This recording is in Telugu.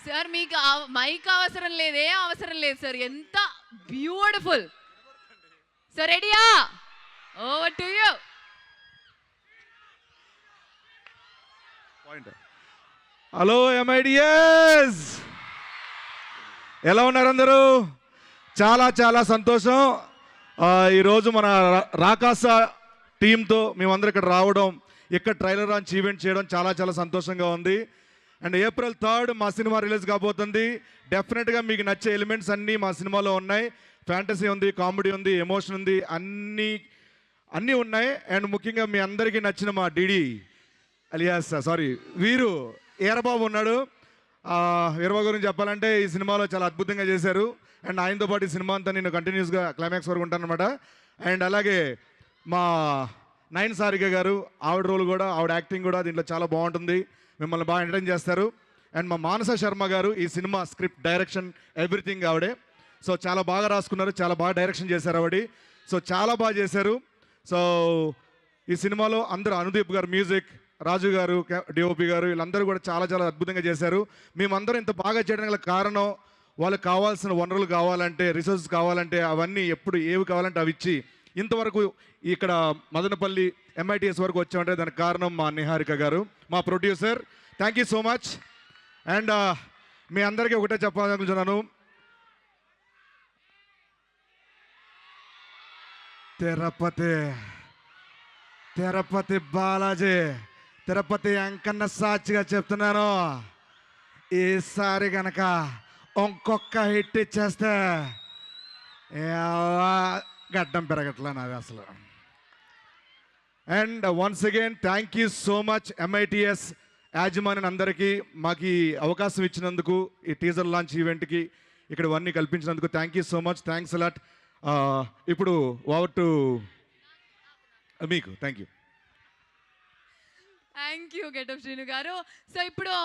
సార్ మీకు మైక్ అవసరం లేదు, ఏ అవసరం లేదు సార్. ఎంత బ్యూటిఫుల్ సార్. రెడీయా? Over to you. Hello MIDS, ఎలా ఉన్నారు అందరూ? చాలా చాలా సంతోషం. ఈరోజు మన రాకాస టీంతో మేమందరం ఇక్కడ రావడం, ఇక్కడ ట్రైలర్ లాంచ్ ఈవెంట్ చేయడం చాలా చాలా సంతోషంగా ఉంది. అండ్ April 3 మా సినిమా రిలీజ్ కాబోతుంది. డెఫినెట్గా మీకు నచ్చే ఎలిమెంట్స్ అన్నీ మా సినిమాలో ఉన్నాయి. ఫ్యాంటసీ ఉంది, కామెడీ ఉంది, ఎమోషన్ ఉంది, అన్నీ ఉన్నాయి. అండ్ ముఖ్యంగా మీ అందరికీ నచ్చిన మా డిడి అలియాస్ వీరు ఈరబాబు ఉన్నాడు. వీరబాబు గురించి చెప్పాలంటే ఈ సినిమాలో చాలా అద్భుతంగా చేశారు. అండ్ ఆయనతో పాటు ఈ సినిమా అంతా నేను కంటిన్యూస్గా క్లైమాక్స్ వరకు ఉంటానన్నమాట. అండ్ అలాగే మా నయన్ సారిక గారు, ఆవిడ రోల్ కూడా, ఆవిడ యాక్టింగ్ కూడా దీంట్లో చాలా బాగుంటుంది. మిమ్మల్ని బాగా ఎంటర్టైన్ చేస్తారు. అండ్ మా మానస శర్మ గారు ఈ సినిమా స్క్రిప్ట్, డైరెక్షన్, ఎవ్రీథింగ్ ఆవిడే. సో చాలా బాగా రాసుకున్నారు, చాలా బాగా డైరెక్షన్ చేశారు ఆవిడ. సో చాలా బాగా చేశారు. సో ఈ సినిమాలో అందరూ, అనుదీప్ గారు మ్యూజిక్, రాజు గారు డిఓపి గారు, వీళ్ళందరూ కూడా చాలా చాలా అద్భుతంగా చేశారు. మేమందరం ఇంత బాగా చేయడానికి గల కారణం, వాళ్ళకి కావాల్సిన వనరులు కావాలంటే, రిసోర్సెస్ కావాలంటే అవన్నీ ఎప్పుడు ఏవి కావాలంటే అవి ఇచ్చి ఇంతవరకు ఇక్కడ మదనపల్లి MITS వరకు వచ్చామంటే దానికి కారణం మా నిహారిక గారు, మా producer. Thank you so much. And మీ అందరికీ ఒకటే చెప్పాలనుకుంటున్నాను, తిరుపతి బాలాజీ, తిరుపతి వెంకన్న సాక్షిగా చెప్తున్నాను, ఈసారి కనుక ఇంకొక హిట్ ఇచ్చేస్తే గడ్డం పెరగట్లా నాది అసలు. And once again thank you so much MITS యాజమాన్యం అందరికీ మాకు ఈ అవకాశం ఇచ్చినందుకు, ఈ టీజర్ లాంచ్ ఈవెంట్కి ఇక్కడ ఇవన్నీ కల్పించినందుకు thank you so much. Thanks a lot. ఇప్పుడు ఓవర్ టు మీకు. Thank you. Thank you getup Srinu గారు. సో ఇప్పుడు